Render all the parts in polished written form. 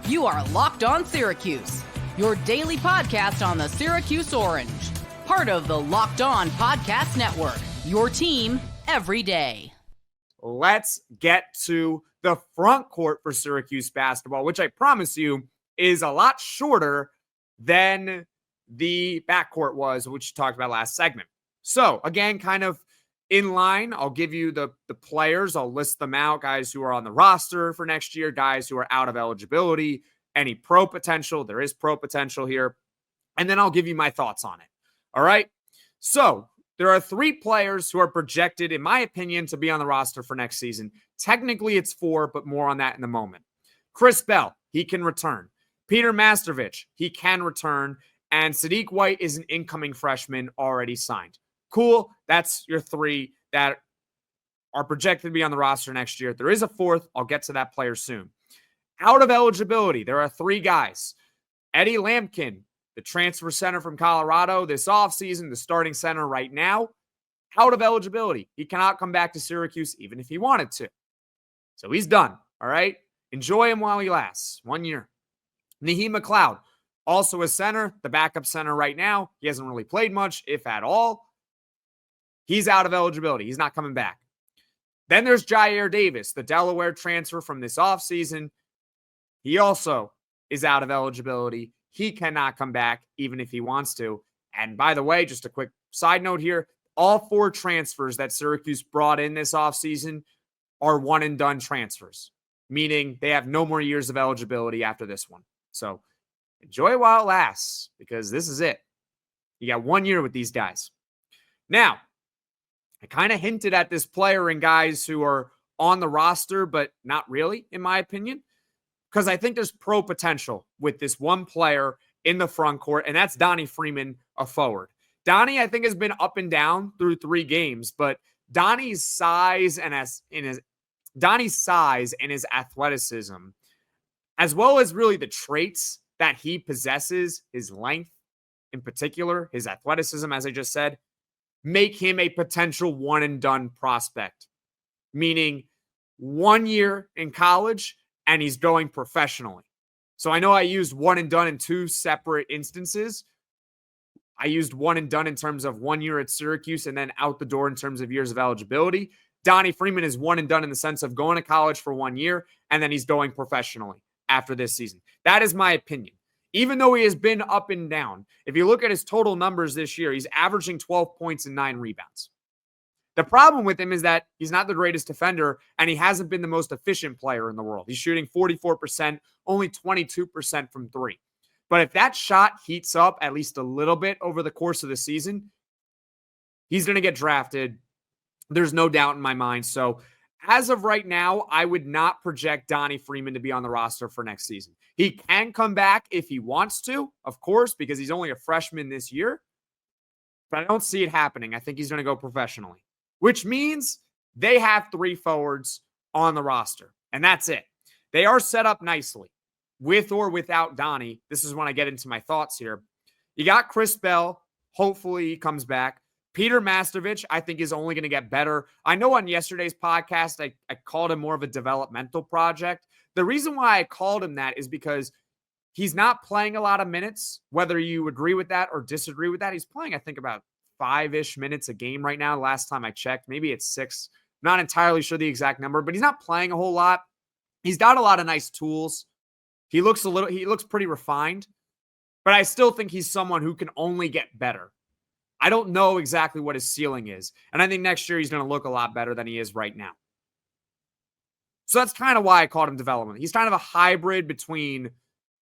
You are Locked On Syracuse, your daily podcast on the Syracuse Orange. Part of the Locked On Podcast Network, your team every day. Let's get to the front court for Syracuse basketball, which I promise you is a lot shorter than the backcourt was, which you talked about last segment. So again, kind of in line, I'll give you the players. I'll list them out, guys who are on the roster for next year, guys who are out of eligibility, any pro potential. There is pro potential here. And then I'll give you my thoughts on it. All right. So there are 3 players who are projected, in my opinion, to be on the roster for next season. Technically, it's 4, but more on that in a moment. Chris Bell, he can return. Peter Majstorovic, he can return. And Sadiq White is an incoming freshman already signed. Cool. That's your 3 that are projected to be on the roster next year. There is a 4th. I'll get to that player soon. Out of eligibility, there are 3 guys. Eddie Lampkin, the transfer center from Colorado this offseason, the starting center right now, out of eligibility. He cannot come back to Syracuse even if he wanted to. So he's done. All right. Enjoy him while he lasts. 1 year. Naheem McLeod, also a center, the backup center right now. He hasn't really played much, if at all. He's out of eligibility. He's not coming back. Then there's Jair Davis, the Delaware transfer from this offseason. He also is out of eligibility. He cannot come back even if he wants to. And by the way, just a quick side note here, all 4 transfers that Syracuse brought in this offseason are one-and-done transfers, meaning they have no more years of eligibility after this one. So enjoy it while it lasts, because this is it. You got 1 year with these guys. Now, I kind of hinted at this player and guys who are on the roster, but not really, in my opinion, because I think there's pro potential with this one player in the front court, and that's Donnie Freeman, a forward. Donnie, I think, has been up and down through 3 games, but Donnie's size and his athleticism, as well as really the traits that he possesses, his length in particular, his athleticism, as I just said, make him a potential one-and-done prospect, meaning 1 year in college and he's going professionally. So I know I used one and done in 2 separate instances. I used one and done in terms of 1 year at Syracuse and then out the door in terms of years of eligibility. Donnie Freeman is one and done in the sense of going to college for 1 year and then he's going professionally after this season. That is my opinion. Even though he has been up and down, if you look at his total numbers this year, he's averaging 12 points and 9 rebounds. The problem with him is that he's not the greatest defender, and he hasn't been the most efficient player in the world. He's shooting 44%, only 22% from 3. But if that shot heats up at least a little bit over the course of the season, he's going to get drafted. There's no doubt in my mind. So as of right now, I would not project Donnie Freeman to be on the roster for next season. He can come back if he wants to, of course, because he's only a freshman this year. But I don't see it happening. I think he's going to go professionally, which means they have 3 forwards on the roster, and that's it. They are set up nicely, with or without Donnie. This is when I get into my thoughts here. You got Chris Bell. Hopefully he comes back. Peter Majstorovic, I think, is only going to get better. I know on yesterday's podcast, I called him more of a developmental project. The reason why I called him that is because he's not playing a lot of minutes, whether you agree with that or disagree with that. He's playing, I think, about 5-ish minutes a game right now. Last time I checked, maybe it's 6. Not entirely sure the exact number, but he's not playing a whole lot. He's got a lot of nice tools. He looks pretty refined, but I still think he's someone who can only get better. I don't know exactly what his ceiling is. And I think next year he's going to look a lot better than he is right now. So that's kind of why I called him development. He's kind of a hybrid between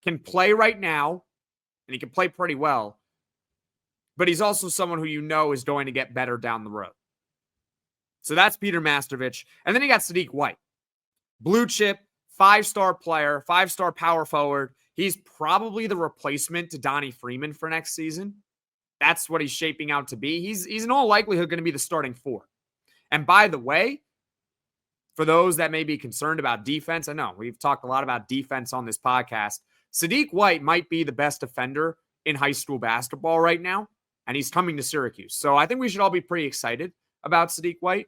can play right now, and he can play pretty well, but he's also someone who you know is going to get better down the road. So that's Peter Majstorovic. And then you got Sadiq White. Blue chip, 5-star player, 5-star power forward. He's probably the replacement to Donnie Freeman for next season. That's what he's shaping out to be. He's in all likelihood going to be the starting 4. And by the way, for those that may be concerned about defense, I know we've talked a lot about defense on this podcast. Sadiq White might be the best defender in high school basketball right now, and he's coming to Syracuse. So I think we should all be pretty excited about Sadiq White.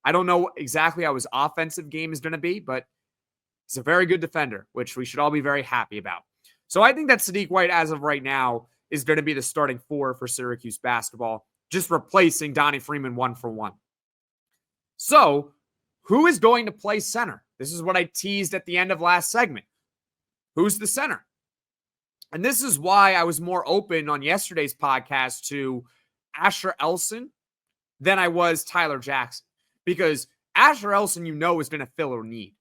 I don't know exactly how his offensive game is going to be, but He's a very good defender, which we should all be very happy about. So I think that Sadiq White, as of right now, is going to be the starting four for Syracuse basketball, just replacing Donnie Freeman 1-for-1. So who is going to play center? This is what I teased at the end of last segment. Who's the center? And this is why I was more open on yesterday's podcast to Asher Elson than I was Tyler Jackson. Because Asher Elson, has been a filler need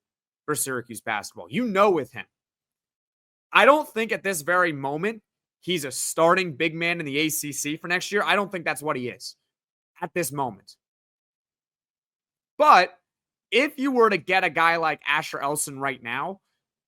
for Syracuse basketball. With him. I don't think at this very moment he's a starting big man in the ACC for next year. I don't think that's what he is at this moment. But if you were to get a guy like Asher Elson right now,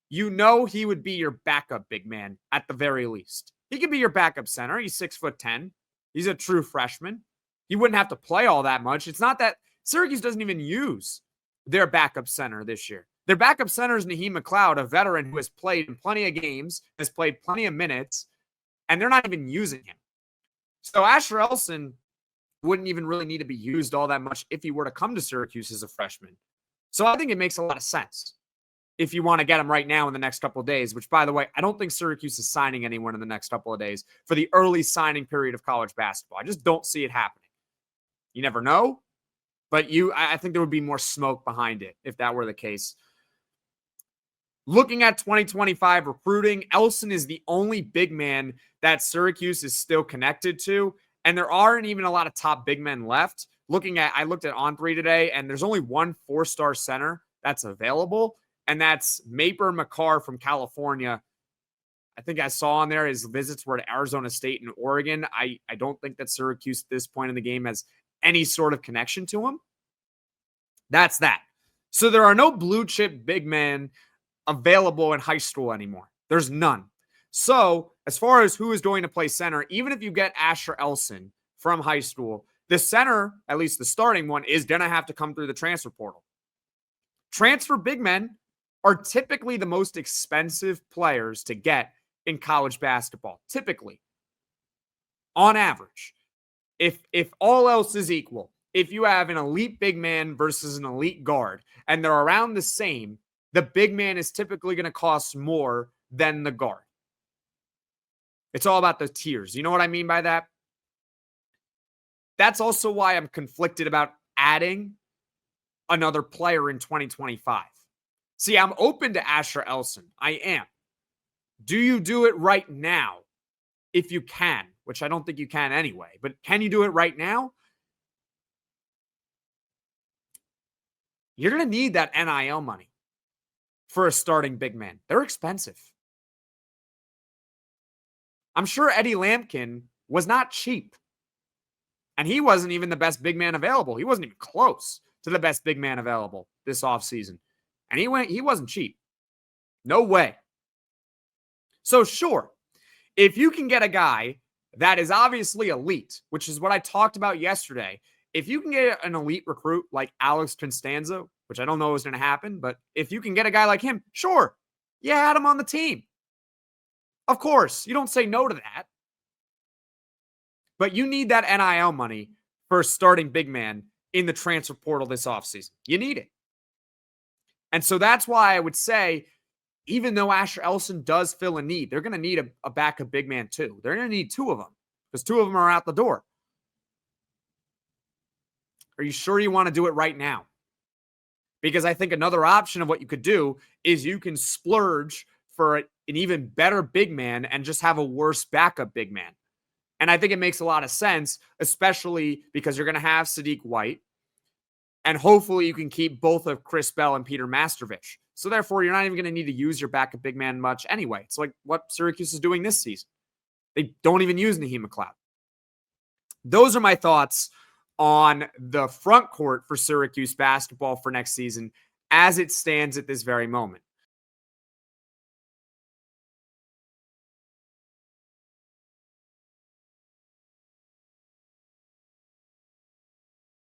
he would be your backup big man at the very least. He could be your backup center. He's 6'10". He's a true freshman. He wouldn't have to play all that much. It's not that Syracuse doesn't even use their backup center this year. Their backup center is Naheem McLeod, a veteran who has played in plenty of games, has played plenty of minutes, and they're not even using him. So Asher Elson wouldn't even really need to be used all that much if he were to come to Syracuse as a freshman. So I think it makes a lot of sense if you want to get him right now in the next couple of days, which, by the way, I don't think Syracuse is signing anyone in the next couple of days for the early signing period of college basketball. I just don't see it happening. You never know, but I think there would be more smoke behind it if that were the case. Looking at 2025 recruiting, Elson is the only big man that Syracuse is still connected to, and there aren't even a lot of top big men left. I looked at Autry today, and there's only one 4-star center that's available, and that's Maper McCarr from California. I think I saw on there his visits were to Arizona State and Oregon. I don't think that Syracuse at this point in the game has any sort of connection to him. That's that. So there are no blue chip big men available in high school anymore. There's none. So as far as who is going to play center, even if you get Asher Elson from high school, the center, at least the starting one, is going to have to come through the transfer portal. Transfer big men are typically the most expensive players to get in college basketball. Typically. On average. If all else is equal, if you have an elite big man versus an elite guard, and they're around the same, the big man is typically going to cost more than the guard. It's all about the tiers. You know what I mean by that? That's also why I'm conflicted about adding another player in 2025. See, I'm open to Asher Elson. I am. Do you do it right now? If you can, which I don't think you can anyway, but can you do it right now? You're going to need that NIL money for a starting big man. They're expensive. I'm sure Eddie Lampkin was not cheap. And he wasn't even the best big man available. He wasn't even close to the best big man available this offseason. And he wasn't cheap. No way. So sure, if you can get a guy that is obviously elite, which is what I talked about yesterday, if you can get an elite recruit like Alex Constanza, which I don't know is going to happen, but if you can get a guy like him, sure, you had him on the team. Of course, you don't say no to that. But you need that NIL money for a starting big man in the transfer portal this offseason. You need it. And so that's why I would say, even though Asher Elson does fill a need, they're going to need a backup big man too. They're going to need two of them because two of them are out the door. Are you sure you want to do it right now? Because I think another option of what you could do is you can splurge for an even better big man and just have a worse backup big man. And I think it makes a lot of sense, especially because you're going to have Sadiq White. And hopefully you can keep both of Chris Bell and Peter Majstorovic. So therefore, you're not even going to need to use your backup big man much anyway. It's like what Syracuse is doing this season. They don't even use Naheem McLeod. Those are my thoughts on the front court for Syracuse basketball for next season as it stands at this very moment.